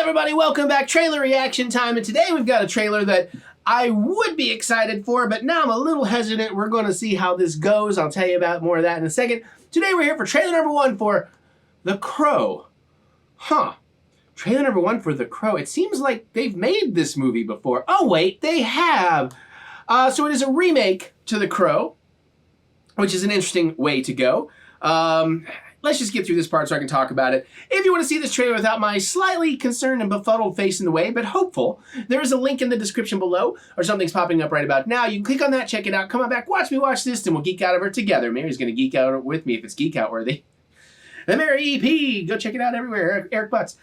everybody, welcome back. Trailer reaction time, and today we've got a trailer that I would be excited for, but now I'm a little hesitant. We're going to see how this goes. I'll tell you about more of that in a second. Today we're here for trailer number 1 for The Crow. Trailer number 1 for The Crow. It seems like they've made this movie before. Oh wait, they have. So it is a remake to The Crow, which is an interesting way to go. Let's just get through this part so I can talk about it. If you want to see this trailer without my slightly concerned and befuddled face in the way, but hopeful, there is a link in the description below, or something's popping up right about now. You can click on that, check it out, come on back, watch me watch this, and we'll geek out over it together. Mary's going to geek out with me if it's geek out worthy. The Mary EP, go check it out everywhere, EricButts.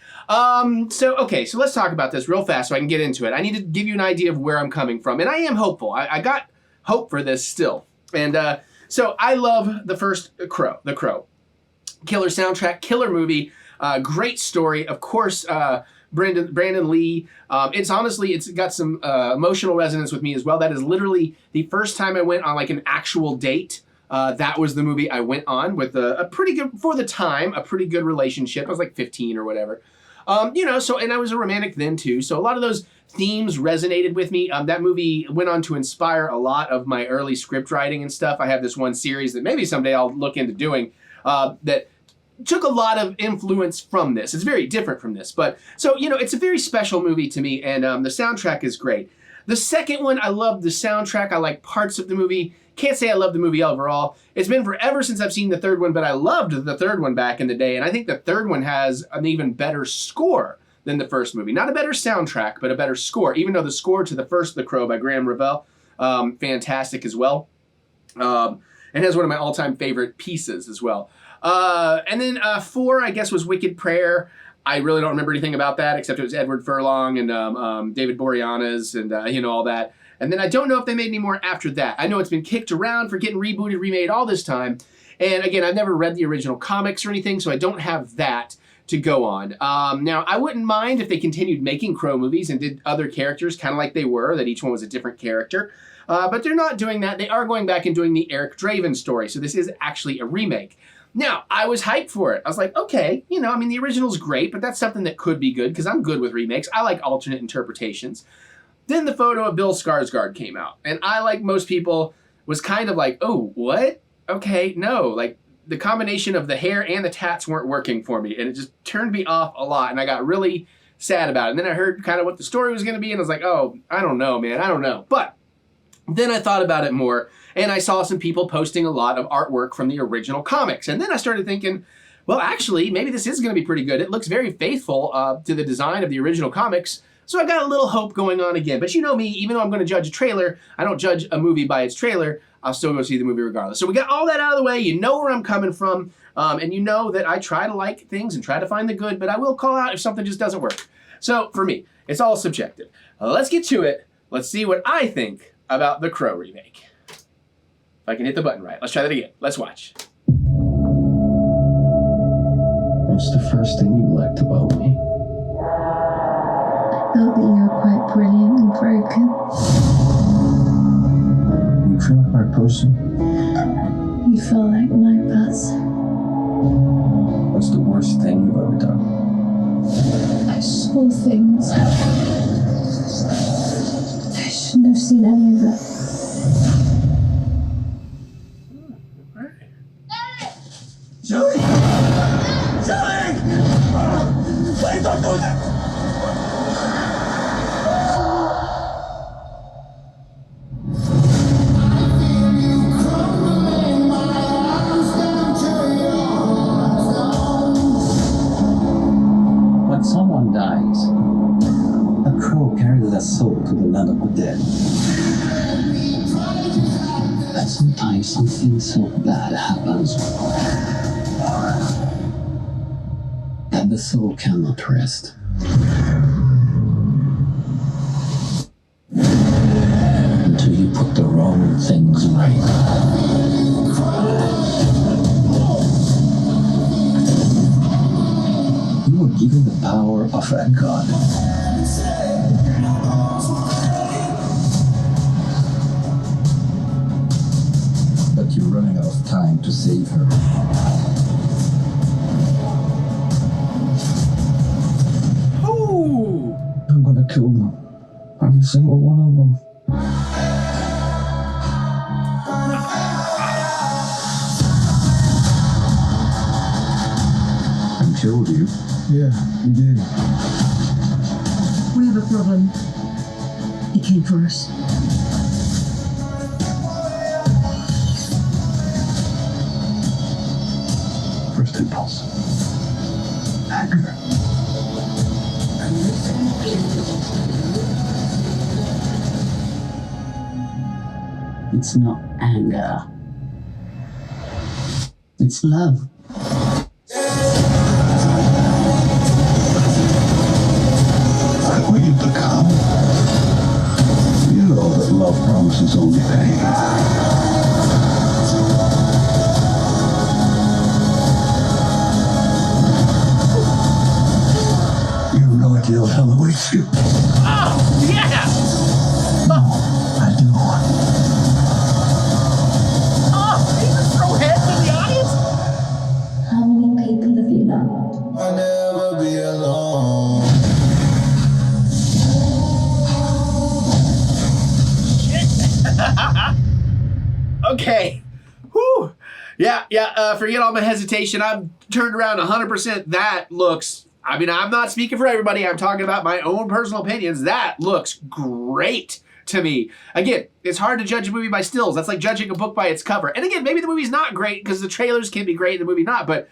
So let's talk about this real fast so I can get into it. I need to give you an idea of where I'm coming from, and I am hopeful. I got hope for this still. And so I love the first Crow, The Crow. Killer soundtrack, killer movie, great story. Of course, Brandon Lee. It's got some emotional resonance with me as well. That is literally the first time I went on like an actual date. That was the movie I went on with a pretty good, for the time, a pretty good relationship. I was like 15 or whatever. And I was a romantic then too. So a lot of those themes resonated with me. That movie went on to inspire a lot of my early script writing and stuff. I have this one series that maybe someday I'll look into doing that took a lot of influence from this. It's very different from this, but so, it's a very special movie to me, and the soundtrack is great. The second one, I love the soundtrack. I like parts of the movie. Can't say I love the movie overall. It's been forever since I've seen the third one, but I loved the third one back in the day, and I think the third one has an even better score than the first movie. Not a better soundtrack, but a better score, even though the score to the first The Crow by Graham Revell, fantastic as well. And has one of my all-time favorite pieces as well. And then 4, I guess, was Wicked Prayer. I really don't remember anything about that, except it was Edward Furlong and David Boreanaz and, all that. And then I don't know if they made any more after that. I know it's been kicked around for getting rebooted, remade all this time. And again, I've never read the original comics or anything, so I don't have that to go on. Now, I wouldn't mind if they continued making Crow movies and did other characters kind of like they were, that each one was a different character. But they're not doing that. They are going back and doing the Eric Draven story, so this is actually a remake. Now, I was hyped for it. I was like, okay, the original's great, but that's something that could be good, because I'm good with remakes. I like alternate interpretations. Then the photo of Bill Skarsgård came out, and I, like most people, was kind of like, oh, what? Okay, no. Like, the combination of the hair and the tats weren't working for me, and it just turned me off a lot, and I got really sad about it. And then I heard kind of what the story was going to be, and I was like, oh, I don't know, man, I don't know. But then I thought about it more, and I saw some people posting a lot of artwork from the original comics. And then I started thinking, well, actually, maybe this is going to be pretty good. It looks very faithful to the design of the original comics. So I got a little hope going on again. But you know me, even though I'm going to judge a trailer, I don't judge a movie by its trailer. I'll still go see the movie regardless. So we got all that out of the way. You know where I'm coming from. And you know that I try to like things and try to find the good, but I will call out if something just doesn't work. So for me, it's all subjective. Let's get to it. Let's see what I think about the Crow remake. If I can hit the button right. Let's try that again. Let's watch. What's the first thing you liked about me? I felt that you were quite brilliant and broken. You feel like my person? You feel like my buzz. What's the worst thing you've ever done? I saw things. I shouldn't have seen any of it. Shelly! Shelly! Please don't do that! When someone dies, a crow carries their soul to the land of the dead. And sometimes something so bad happens that the soul cannot rest. Until you put the wrong things right. You were given the power of a god. But you're running out of time to save her. Ooh, gonna kill them. Every single one of them. And killed you? Yeah, he did. We have a problem. He came for us. First impulse. Anger. It's not anger. It's love. I've waited to come. You know that love promises only pain. You have no idea what hell awaits you. Oh, yeah! I do. Oh, you just throw heads in the audience? How many people have you loved? I'll never be alone. Okay. Whew. Yeah. Forget all my hesitation. I'm turned around 100%. That looks, I mean, I'm not speaking for everybody. I'm talking about my own personal opinions. That looks great to me. Again, it's hard to judge a movie by stills. That's like judging a book by its cover. And again, maybe the movie's not great because the trailers can be great and the movie not, but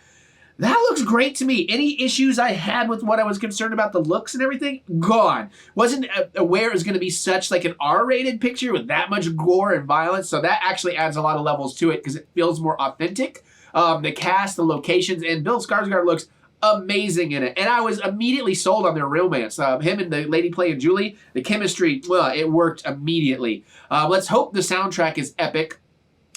that looks great to me. Any issues I had with what I was concerned about the looks and everything, gone. Wasn't aware it was going to be such like an R-rated picture with that much gore and violence, so that actually adds a lot of levels to it because it feels more authentic. The cast, the locations, and Bill Skarsgård looks amazing in it. And I was immediately sold on their romance. Him and the lady playing Julie, the chemistry, well, it worked immediately. Let's hope the soundtrack is epic.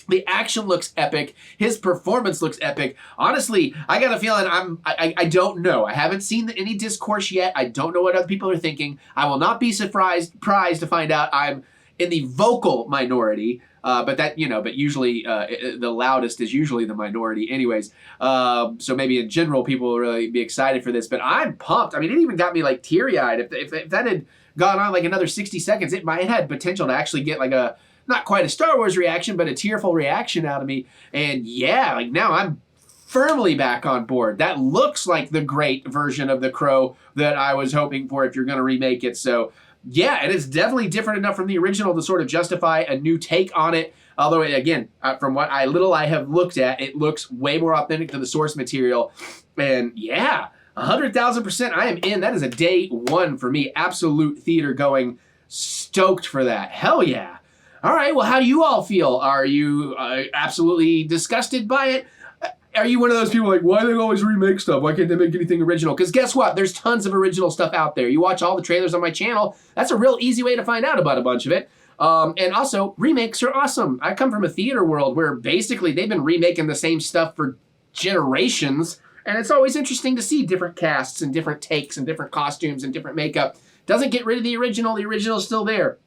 The action looks epic. His performance looks epic. Honestly, I got a feeling I don't know. I haven't seen any discourse yet. I don't know what other people are thinking. I will not be surprised to find out I'm in the vocal minority. But usually the loudest is usually the minority anyways. So maybe in general, people will really be excited for this, but I'm pumped. I mean, it even got me like teary-eyed. If that had gone on like another 60 seconds, it had potential to actually get like a, not quite a Star Wars reaction, but a tearful reaction out of me. And yeah, like now I'm firmly back on board. That looks like the great version of The Crow that I was hoping for if you're going to remake it. So yeah, it is definitely different enough from the original to sort of justify a new take on it. Although, again, from what I have looked at, it looks way more authentic to the source material. And yeah, 100,000% I am in. That is a day one for me. Absolute theater going. Stoked for that. Hell yeah. All right, well, how do you all feel? Are you absolutely disgusted by it? Are you one of those people like, why do they always remake stuff? Why can't they make anything original? Because guess what? There's tons of original stuff out there. You watch all the trailers on my channel. That's a real easy way to find out about a bunch of it. And also, remakes are awesome. I come from a theater world where basically they've been remaking the same stuff for generations. And it's always interesting to see different casts and different takes and different costumes and different makeup. Doesn't get rid of the original. The original is still there.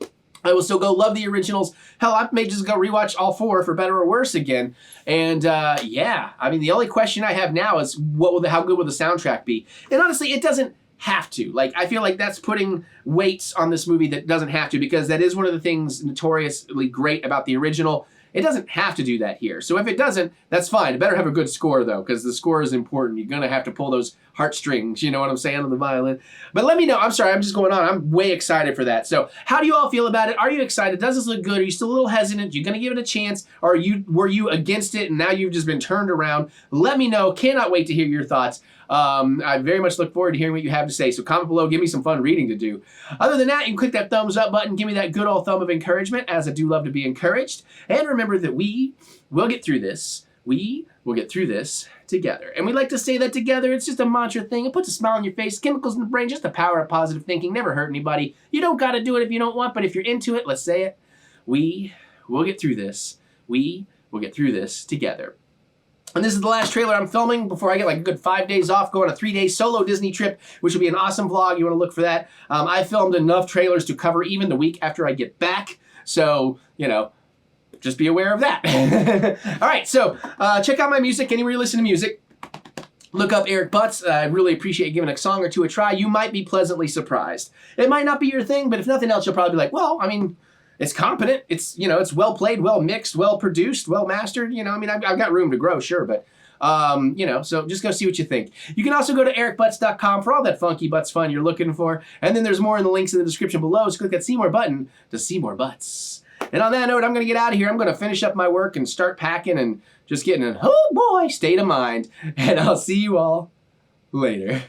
I will still go love the originals. Hell, I may just go rewatch all four for better or worse again. And yeah, I mean, the only question I have now is how good will the soundtrack be? And honestly, it doesn't have to. Like, I feel like that's putting weights on this movie that doesn't have to, because that is one of the things notoriously great about the original. It doesn't have to do that here. So if it doesn't, that's fine. It better have a good score, though, because the score is important. You're going to have to pull those heartstrings, you know what I'm saying, on the violin. But let me know. I'm sorry, I'm just going on. I'm way excited for that. So how do you all feel about it? Are you excited? Does this look good? Are you still a little hesitant? You're going to give it a chance? Or were you against it and now you've just been turned around? Let me know. Cannot wait to hear your thoughts. I very much look forward to hearing what you have to say. So comment below, give me some fun reading to do. Other than that, you can click that thumbs up button, give me that good old thumb of encouragement, as I do love to be encouraged. And remember that we will get through this. We will get through this together. And we like to say that together. It's just a mantra thing. It puts a smile on your face, chemicals in the brain, just the power of positive thinking. Never hurt anybody. You don't got to do it if you don't want, but if you're into it, let's say it. We will get through this. We will get through this together. And this is the last trailer I'm filming before I get like a good 5 days off, go on a 3-day solo Disney trip, which will be an awesome vlog. You want to look for that. I filmed enough trailers to cover even the week after I get back. So, you know, just be aware of that. All right, so check out my music anywhere you listen to music. Look up Eric Butts. I really appreciate giving a song or two a try. You might be pleasantly surprised. It might not be your thing, but if nothing else, you'll probably be like, well, I mean, it's competent. It's, you know, it's well played, well mixed, well produced, well mastered. You know, I mean, I've got room to grow, sure, but you know, so just go see what you think. You can also go to ericbutts.com for all that funky butts fun you're looking for. And then there's more in the links in the description below. So click that see more button to see more butts. And on that note, I'm going to get out of here. I'm going to finish up my work and start packing and just getting an oh boy state of mind. And I'll see you all later.